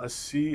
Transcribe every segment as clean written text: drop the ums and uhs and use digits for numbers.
80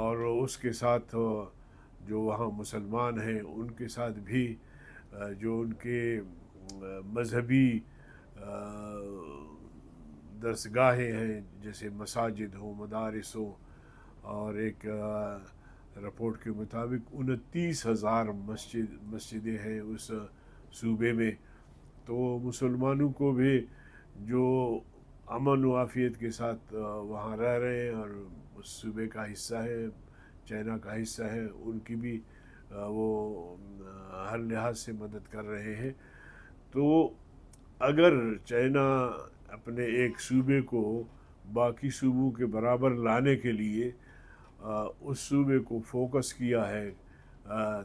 اور اس کے ساتھ جو وہاں مسلمان ہیں ان کے ساتھ بھی جو ان کے مذہبی درسگاہیں ہیں، جیسے مساجد ہوں، مدارس ہوں، اور ایک رپورٹ کے مطابق 29,000 مسجدیں ہیں اس صوبے میں. تو مسلمانوں کو بھی جو امن و عافیت کے ساتھ وہاں رہ رہے ہیں اور اس صوبے کا حصہ ہے، چائنا کا حصہ ہے، ان کی بھی وہ ہر لحاظ سے مدد کر رہے ہیں. تو اگر چائنا اپنے ایک صوبے کو باقی صوبوں کے برابر لانے کے لیے اس صوبے کو فوکس کیا ہے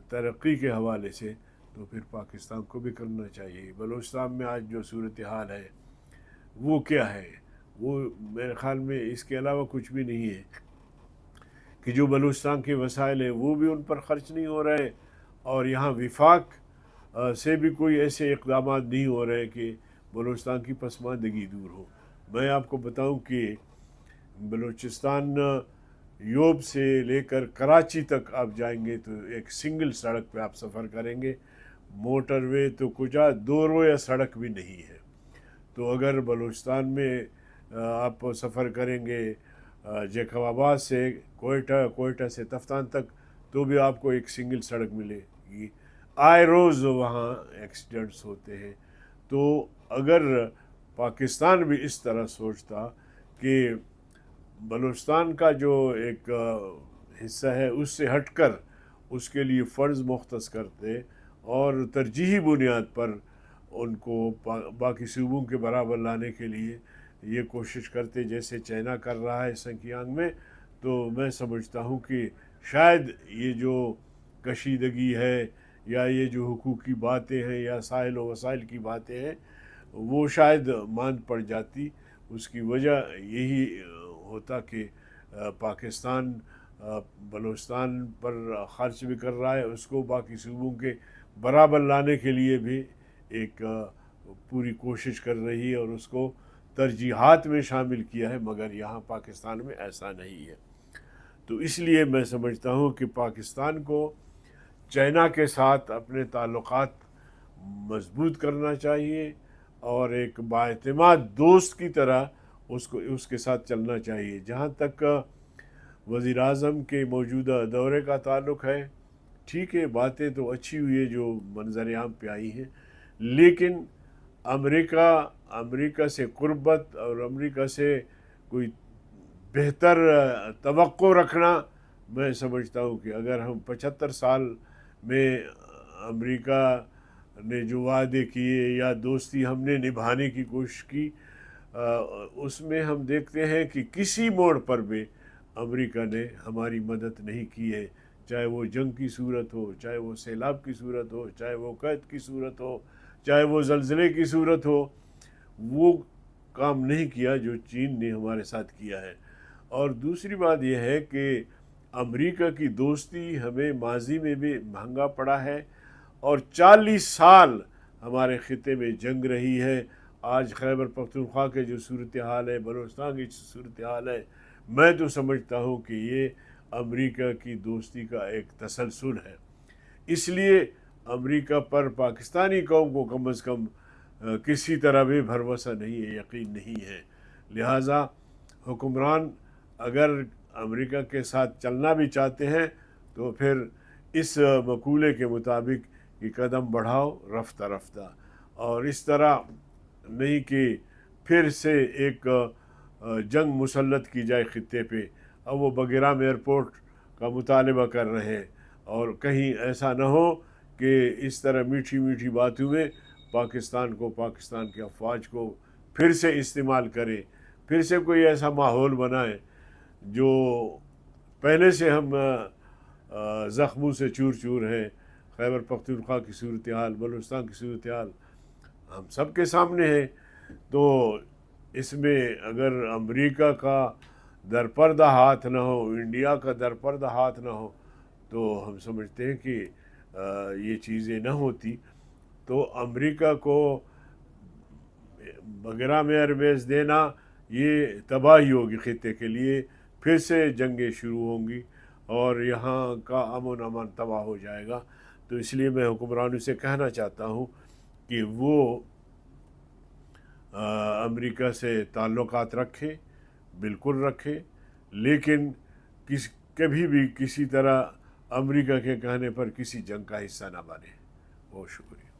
ترقی کے حوالے سے، تو پھر پاکستان کو بھی کرنا چاہیے. بلوچستان میں آج جو صورتحال ہے وہ کیا ہے؟ وہ میرے خیال میں اس کے علاوہ کچھ بھی نہیں ہے کہ جو بلوچستان کے وسائل ہیں وہ بھی ان پر خرچ نہیں ہو رہے، اور یہاں وفاق سے بھی کوئی ایسے اقدامات نہیں ہو رہے کہ بلوچستان کی پسماندگی دور ہو. میں آپ کو بتاؤں کہ بلوچستان یوب سے لے کر کراچی تک آپ جائیں گے تو ایک سنگل سڑک پہ آپ سفر کریں گے، موٹر وے تو کچھ 2 رویہ سڑک بھی نہیں ہے. تو اگر بلوچستان میں آپ سفر کریں گے جیکب آباد سے کوئٹہ، کوئٹہ سے تفتان تک، تو بھی آپ کو ایک سنگل سڑک ملے گی. آئے روز وہاں ایکسیڈنٹس ہوتے ہیں. تو اگر پاکستان بھی اس طرح سوچتا کہ بلوچستان کا جو ایک حصہ ہے اس سے ہٹ کر اس کے لیے فنڈز مختص کرتے اور ترجیحی بنیاد پر ان کو باقی صوبوں کے برابر لانے کے لیے یہ کوشش کرتے جیسے چائنا کر رہا ہے سنکیانگ میں، تو میں سمجھتا ہوں کہ شاید یہ جو کشیدگی ہے یا یہ جو حقوقی باتیں ہیں یا سائل و وسائل کی باتیں ہیں وہ شاید ماند پڑ جاتی. اس کی وجہ یہی ہوتا کہ پاکستان بلوچستان پر خرچ بھی کر رہا ہے، اس کو باقی صوبوں کے برابر لانے کے لیے بھی ایک پوری کوشش کر رہی ہے اور اس کو ترجیحات میں شامل کیا ہے، مگر یہاں پاکستان میں ایسا نہیں ہے. تو اس لیے میں سمجھتا ہوں کہ پاکستان کو چائنا کے ساتھ اپنے تعلقات مضبوط کرنا چاہیے اور ایک بااعتماد دوست کی طرح اس کے ساتھ چلنا چاہیے. جہاں تک وزیر اعظم کے موجودہ دورے کا تعلق ہے، ٹھیک ہے، باتیں تو اچھی ہوئی ہے جو منظر عام پہ آئی ہیں، لیکن امریکہ سے قربت اور امریکہ سے کوئی بہتر توقع رکھنا، میں سمجھتا ہوں کہ اگر ہم 75 سال میں امریکہ نے جو وعدے کیے یا دوستی ہم نے نبھانے کی کوشش کی، اس میں ہم دیکھتے ہیں کہ کسی موڑ پر بھی امریکہ نے ہماری مدد نہیں کی ہے، چاہے وہ جنگ کی صورت ہو، چاہے وہ سیلاب کی صورت ہو، چاہے وہ قحط کی صورت ہو، چاہے وہ زلزلے کی صورت ہو. وہ کام نہیں کیا جو چین نے ہمارے ساتھ کیا ہے. اور دوسری بات یہ ہے کہ امریکہ کی دوستی ہمیں ماضی میں بھی مہنگا پڑا ہے، اور 40 سال ہمارے خطے میں جنگ رہی ہے. آج خیبر پختونخوا کے جو صورتحال ہے، بلوچستان کی صورتحال ہے، میں تو سمجھتا ہوں کہ یہ امریکہ کی دوستی کا ایک تسلسل ہے. اس لیے امریکہ پر پاکستانی قوم کو کم از کم کسی طرح بھی بھروسہ نہیں ہے، یقین نہیں ہے. لہٰذا حکمران اگر امریکہ کے ساتھ چلنا بھی چاہتے ہیں تو پھر اس مقولے کے مطابق یہ قدم بڑھاؤ رفتہ رفتہ، اور اس طرح نہیں کہ پھر سے ایک جنگ مسلط کی جائے خطے پہ. اب وہ بگرام ایئرپورٹ کا مطالبہ کر رہے ہیں، اور کہیں ایسا نہ ہو کہ اس طرح میٹھی میٹھی باتوں میں پاکستان کے افواج کو پھر سے استعمال کرے، پھر سے کوئی ایسا ماحول بنائے جو پہلے سے ہم زخموں سے چور چور ہیں. خیبر پختونخوا کی صورتحال، بلوچستان کی صورتحال ہم سب کے سامنے ہے. تو اس میں اگر امریکہ کا درپردہ ہاتھ نہ ہو، انڈیا کا درپردہ ہاتھ نہ ہو، تو ہم سمجھتے ہیں کہ یہ چیزیں نہ ہوتی. تو امریکہ کو بگرام ایئر بیس دینا یہ تباہی ہوگی خطے کے لیے، پھر سے جنگیں شروع ہوں گی. اور یہاں کا امن امان تباہ ہو جائے گا۔ تو اس لیے میں حکمرانوں سے کہنا چاہتا ہوں کہ وہ امریکہ سے تعلقات رکھیں، بالکل رکھیں، لیکن کبھی بھی کسی طرح امریکہ کے کہنے پر کسی جنگ کا حصہ نہ بنے۔ بہت شکریہ۔